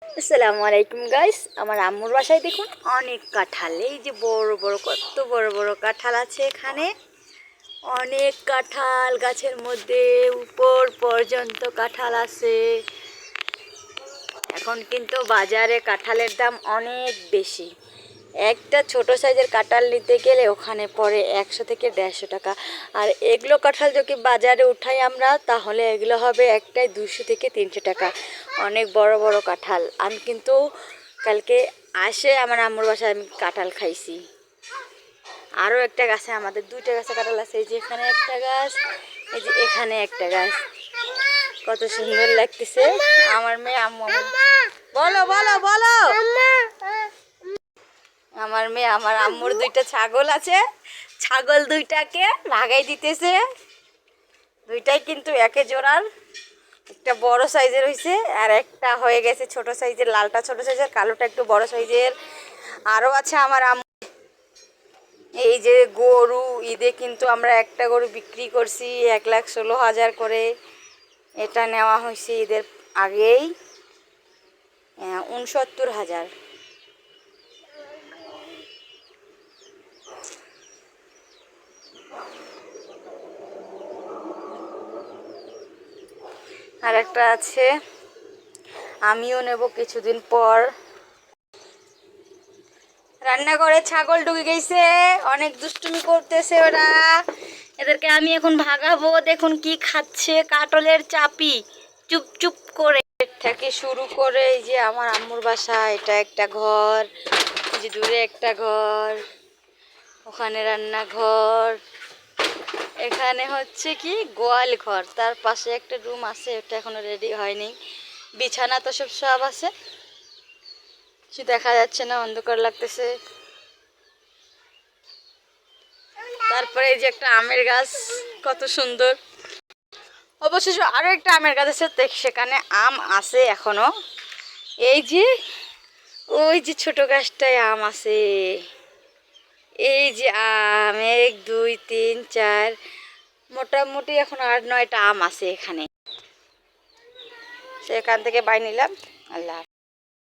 আসসালামু আলাইকুম গাইস, আমার আম্মুর বাসায় দেখুন অনেক কাঁঠাল। এই যে বড় বড়, কত বড় বড় কাঁঠাল আছে এখানে। অনেক কাঁঠাল গাছের মধ্যে, উপর পর্যন্ত কাঁঠাল আছে। এখন কিন্তু বাজারে কাঁঠালের দাম অনেক বেশি। একটা ছোট সাইজের কাঁঠাল নিতে গেলে ওখানে পড়ে 100 থেকে 150 টাকা। আর এগুলো কাঁঠাল যদি বাজারে উঠাই আমরা, তাহলে এগুলো হবে একটাই 200 থেকে 300 টাকা। অনেক বড় বড় কাঁঠাল। আমি কিন্তু কালকে আসে আমার আম্মুর বাসায় আমি কাঁঠাল খাইছি। আরও একটা গাছে, আমাদের 2টা গাছে কাঁঠাল আছে। এই যে এখানে একটা গাছ, এই যে এখানে একটা গাছ। কত সুন্দর লাগতেছে। আমার মেয়ে আম্মু, বলো বলো বলো। আমার মেয়ে আমার আম্মুর 2টা ছাগল আছে, ছাগল 2টাকে ভাগাই দিতেছে। 2টাই কিন্তু একে জোড়ার। একটা বড় সাইজের হয়েছে আর একটা হয়ে গেছে ছোট সাইজের। লালটা ছোট সাইজের, কালোটা একটু বড় সাইজের। আরও আছে আমার আম্মু। এই যে গরু, ঈদে কিন্তু আমরা একটা গরু বিক্রি করছি 1,16,000 করে। এটা নেওয়া হয়েছে ঈদের আগেই 69,000। আর একটা আছে, আমিও নেব কিছুদিন পর। রান্নাঘরে ছাগল ঢুকে গেছে, অনেক দুষ্টুমি করতেছে ওরা। এদেরকে আমি এখন ভাগাবো। দেখুন কি খাচ্ছে, কাটলের চাপি চুপ চুপ করে। থেকে শুরু করে এই যে আমার আম্মুর বাসা, এটা একটা ঘর, এই যে দূরে একটা ঘর, ওখানে রান্নাঘর, এখানে হচ্ছে কি গোয়াল ঘর। তার পাশে একটা রুম আছে, ওটা এখনো রেডি হয়নি। বিছানা তো সব আছে, কিছু দেখা যাচ্ছে না, অন্ধকার লাগতেছে। তারপরে এই যে একটা আমের গাছ, কত সুন্দর। অবশেষে আরো একটা আমের গাছ আছে, সেখানে আম আছে এখনো। এই যে ওই যে ছোট গাছটায় আম আছে। এই যে আম 1 2 3 4, মোটামুটি এখন 8 9টা আম আছে এখানে। সেখান থেকে বাই নিলাম। আল্লাহ।